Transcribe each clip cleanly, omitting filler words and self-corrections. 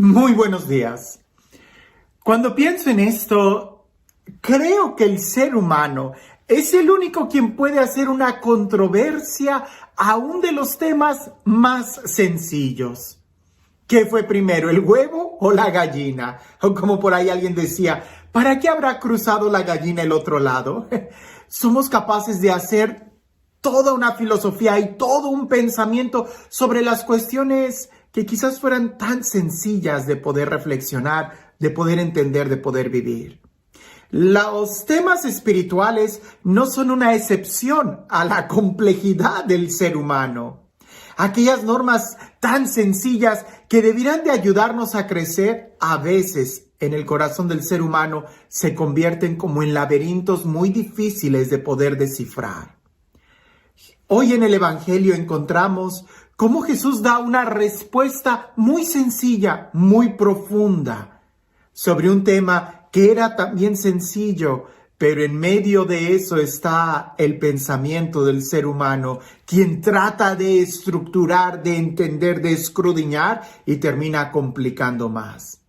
Muy buenos días. Cuando pienso en esto, creo que el ser humano es el único quien puede hacer una controversia aún de los temas más sencillos. ¿Qué fue primero, el huevo o la gallina? O como por ahí alguien decía, ¿para qué habrá cruzado la gallina el otro lado? Somos capaces de hacer toda una filosofía y todo un pensamiento sobre las cuestiones que quizás fueran tan sencillas de poder reflexionar, de poder entender, de poder vivir. Los temas espirituales no son una excepción a la complejidad del ser humano. Aquellas normas tan sencillas que deberían de ayudarnos a crecer, a veces en el corazón del ser humano se convierten como en laberintos muy difíciles de poder descifrar. Hoy en el Evangelio encontramos cómo Jesús da una respuesta muy sencilla, muy profunda, sobre un tema que era también sencillo, pero en medio de eso está el pensamiento del ser humano, quien trata de estructurar, de entender, de escudriñar y termina complicando más.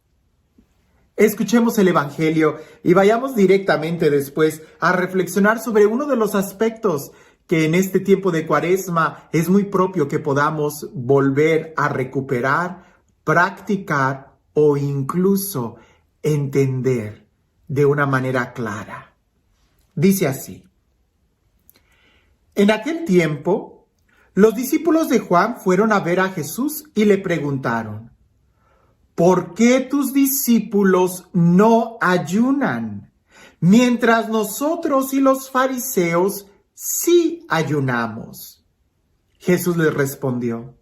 Escuchemos el Evangelio y vayamos directamente después a reflexionar sobre uno de los aspectos que en este tiempo de Cuaresma es muy propio que podamos volver a recuperar, practicar o incluso entender de una manera clara. Dice así: en aquel tiempo, los discípulos de Juan fueron a ver a Jesús y le preguntaron: ¿por qué tus discípulos no ayunan, mientras nosotros y los fariseos sí ayunamos? Jesús les respondió: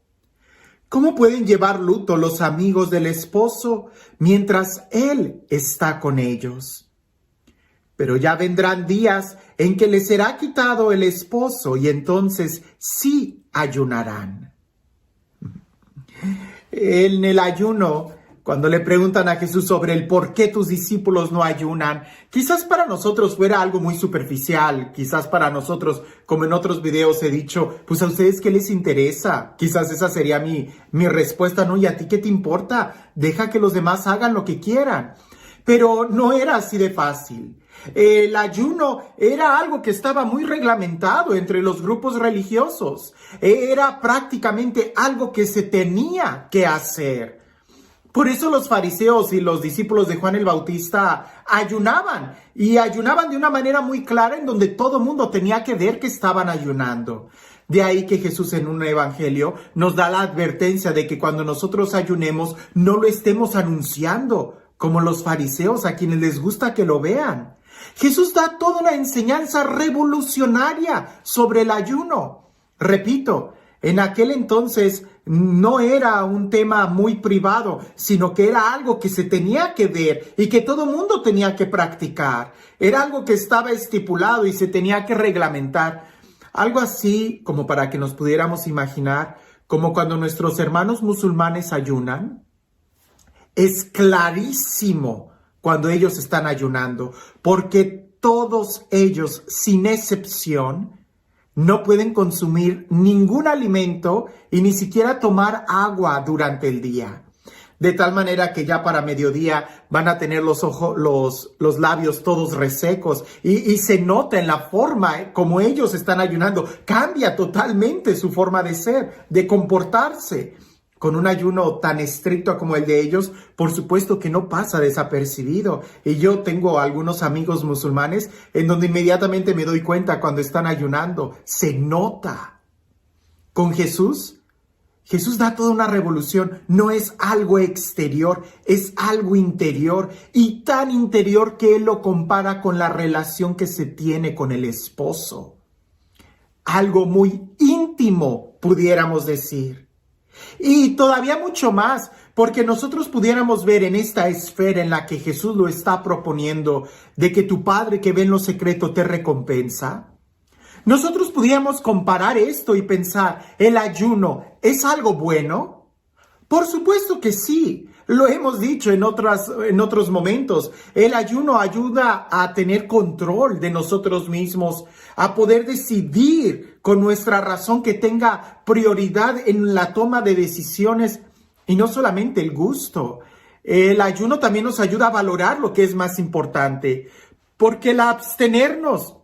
¿cómo pueden llevar luto los amigos del esposo mientras él está con ellos? Pero ya vendrán días en que les será quitado el esposo y entonces sí ayunarán. En el ayuno, cuando le preguntan a Jesús sobre el por qué tus discípulos no ayunan, quizás para nosotros fuera algo muy superficial, quizás para nosotros, como en otros videos he dicho, pues a ustedes ¿qué les interesa? Quizás esa sería mi respuesta, ¿no? ¿Y a ti qué te importa? Deja que los demás hagan lo que quieran. Pero no era así de fácil. El ayuno era algo que estaba muy reglamentado entre los grupos religiosos. Era prácticamente algo que se tenía que hacer. Por eso los fariseos y los discípulos de Juan el Bautista ayunaban, y ayunaban de una manera muy clara en donde todo el mundo tenía que ver que estaban ayunando. De ahí que Jesús en un evangelio nos da la advertencia de que cuando nosotros ayunemos no lo estemos anunciando como los fariseos, a quienes les gusta que lo vean. Jesús da toda una enseñanza revolucionaria sobre el ayuno. Repito, en aquel entonces no era un tema muy privado, sino que era algo que se tenía que ver y que todo mundo tenía que practicar. Era algo que estaba estipulado y se tenía que reglamentar. Algo así como para que nos pudiéramos imaginar, como cuando nuestros hermanos musulmanes ayunan. Es clarísimo cuando ellos están ayunando, porque todos ellos, sin excepción, no pueden consumir ningún alimento y ni siquiera tomar agua durante el día. De tal manera que ya para mediodía van a tener los labios todos resecos y se nota en la forma como ellos están ayunando. Cambia totalmente su forma de ser, de comportarse. Con un ayuno tan estricto como el de ellos, por supuesto que no pasa desapercibido. Y yo tengo algunos amigos musulmanes en donde inmediatamente me doy cuenta cuando están ayunando. Se nota. Con Jesús da toda una revolución. No es algo exterior, es algo interior. Y tan interior que Él lo compara con la relación que se tiene con el esposo. Algo muy íntimo, pudiéramos decir. Y todavía mucho más, porque nosotros pudiéramos ver en esta esfera en la que Jesús lo está proponiendo, de que tu Padre que ve en lo secreto te recompensa. Nosotros pudiéramos comparar esto y pensar, ¿el ayuno es algo bueno? Por supuesto que sí. Lo hemos dicho en otros momentos. El ayuno ayuda a tener control de nosotros mismos, a poder decidir con nuestra razón que tenga prioridad en la toma de decisiones y no solamente el gusto. El ayuno también nos ayuda a valorar lo que es más importante, porque el abstenernos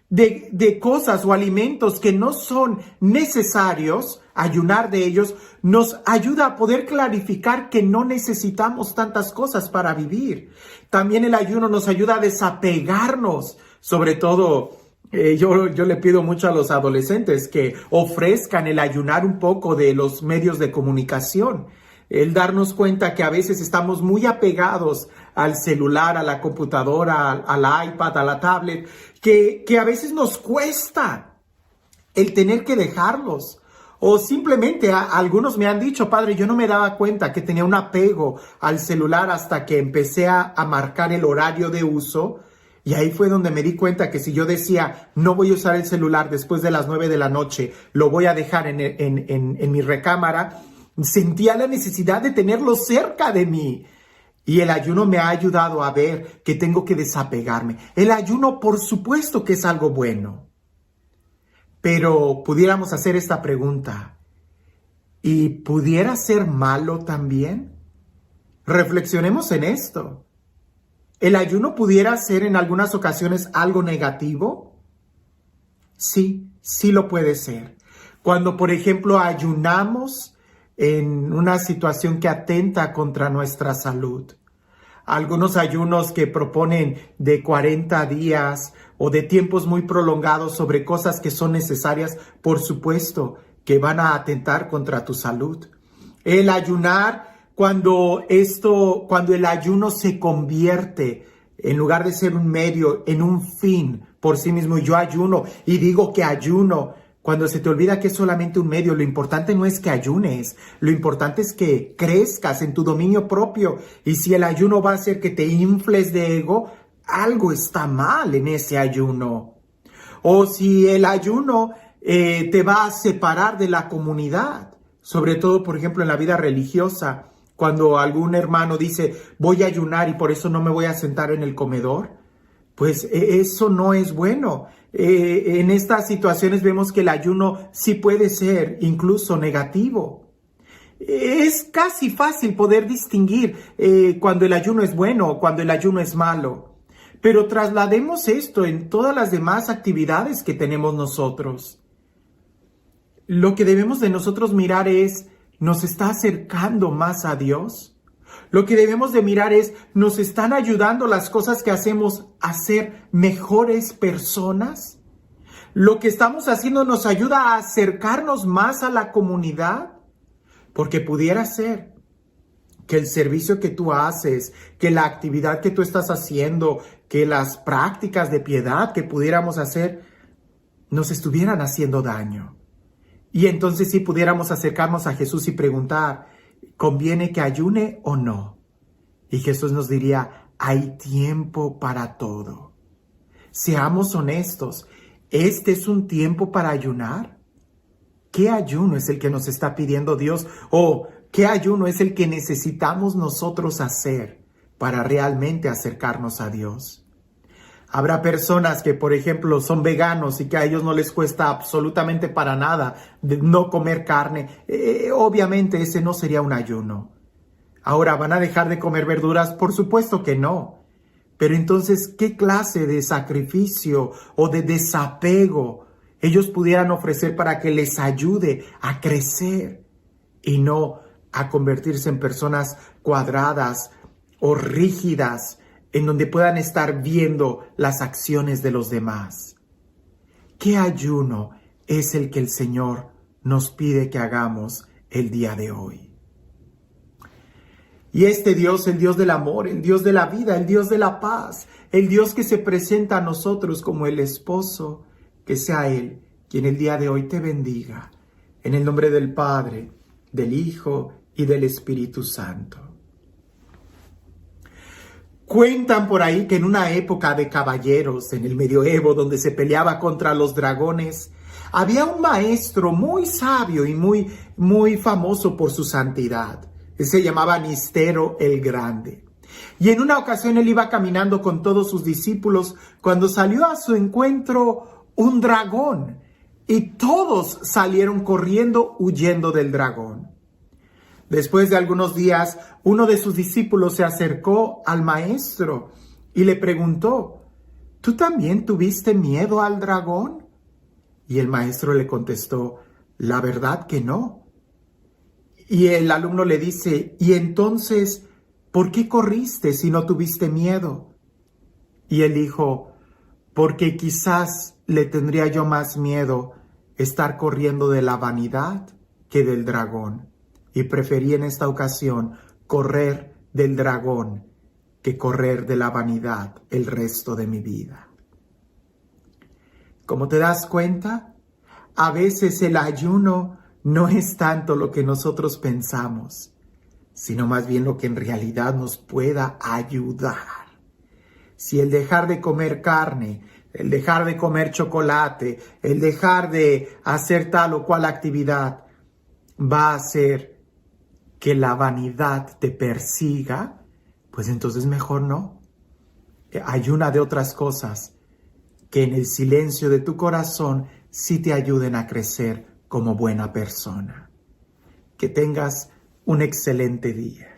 de cosas o alimentos que no son necesarios, ayunar de ellos, nos ayuda a poder clarificar que no necesitamos tantas cosas para vivir. También el ayuno nos ayuda a desapegarnos, sobre todo. Yo le pido mucho a los adolescentes que ofrezcan el ayunar un poco de los medios de comunicación. El darnos cuenta que a veces estamos muy apegados al celular, a la computadora, al iPad, a la tablet, que a veces nos cuesta el tener que dejarlos. O simplemente algunos me han dicho, padre, yo no me daba cuenta que tenía un apego al celular hasta que empecé a marcar el horario de uso. Y ahí fue donde me di cuenta que si yo decía, no voy a usar el celular después de las 9 de la noche, lo voy a dejar en mi recámara, sentía la necesidad de tenerlo cerca de mí. Y el ayuno me ha ayudado a ver que tengo que desapegarme. El ayuno, por supuesto que es algo bueno. Pero pudiéramos hacer esta pregunta, ¿y pudiera ser malo también? Reflexionemos en esto. ¿El ayuno pudiera ser en algunas ocasiones algo negativo? Sí, sí lo puede ser. Cuando, por ejemplo, ayunamos en una situación que atenta contra nuestra salud. Algunos ayunos que proponen de 40 días o de tiempos muy prolongados sobre cosas que son necesarias, por supuesto, que van a atentar contra tu salud. El ayunar, cuando el ayuno se convierte, en lugar de ser un medio, en un fin por sí mismo. Yo ayuno y digo que ayuno, cuando se te olvida que es solamente un medio. Lo importante no es que ayunes, lo importante es que crezcas en tu dominio propio. Y si el ayuno va a hacer que te infles de ego, algo está mal en ese ayuno. O si el ayuno te va a separar de la comunidad, sobre todo, por ejemplo, en la vida religiosa, cuando algún hermano dice, voy a ayunar y por eso no me voy a sentar en el comedor, pues eso no es bueno. En estas situaciones vemos que el ayuno sí puede ser incluso negativo. Es casi fácil poder distinguir cuando el ayuno es bueno o cuando el ayuno es malo. Pero traslademos esto en todas las demás actividades que tenemos nosotros. Lo que debemos de nosotros mirar es, ¿nos está acercando más a Dios? Lo que debemos de mirar es, ¿nos están ayudando las cosas que hacemos a ser mejores personas? ¿Lo que estamos haciendo nos ayuda a acercarnos más a la comunidad? Porque pudiera ser que el servicio que tú haces, que la actividad que tú estás haciendo, que las prácticas de piedad que pudiéramos hacer, nos estuvieran haciendo daño. Y entonces sí pudiéramos acercarnos a Jesús y preguntar, ¿conviene que ayune o no? Y Jesús nos diría, hay tiempo para todo. Seamos honestos, ¿este es un tiempo para ayunar? ¿Qué ayuno es el que nos está pidiendo Dios? ¿O qué ayuno es el que necesitamos nosotros hacer para realmente acercarnos a Dios? Habrá personas que, por ejemplo, son veganos y que a ellos no les cuesta absolutamente para nada de no comer carne. Obviamente ese no sería un ayuno. Ahora, ¿van a dejar de comer verduras? Por supuesto que no. Pero entonces, ¿qué clase de sacrificio o de desapego ellos pudieran ofrecer para que les ayude a crecer y no a convertirse en personas cuadradas o rígidas, en donde puedan estar viendo las acciones de los demás? ¿Qué ayuno es el que el Señor nos pide que hagamos el día de hoy? Y este Dios, el Dios del amor, el Dios de la vida, el Dios de la paz, el Dios que se presenta a nosotros como el esposo, que sea Él quien el día de hoy te bendiga. En el nombre del Padre, del Hijo y del Espíritu Santo. Cuentan por ahí que en una época de caballeros, en el medioevo, donde se peleaba contra los dragones, había un maestro muy sabio y muy famoso por su santidad. Él se llamaba Nistero el Grande. Y en una ocasión él iba caminando con todos sus discípulos cuando salió a su encuentro un dragón. Y todos salieron corriendo huyendo del dragón. Después de algunos días, uno de sus discípulos se acercó al maestro y le preguntó, ¿tú también tuviste miedo al dragón? Y el maestro le contestó, la verdad que no. Y el alumno le dice, ¿y entonces por qué corriste si no tuviste miedo? Y él dijo, porque quizás le tendría yo más miedo estar corriendo de la vanidad que del dragón. Y preferí en esta ocasión correr del dragón que correr de la vanidad el resto de mi vida. Como te das cuenta, a veces el ayuno no es tanto lo que nosotros pensamos, sino más bien lo que en realidad nos pueda ayudar. Si el dejar de comer carne, el dejar de comer chocolate, el dejar de hacer tal o cual actividad va a hacer que la vanidad te persiga, pues entonces mejor no. Ayuna de otras cosas que en el silencio de tu corazón sí te ayuden a crecer como buena persona. Que tengas un excelente día.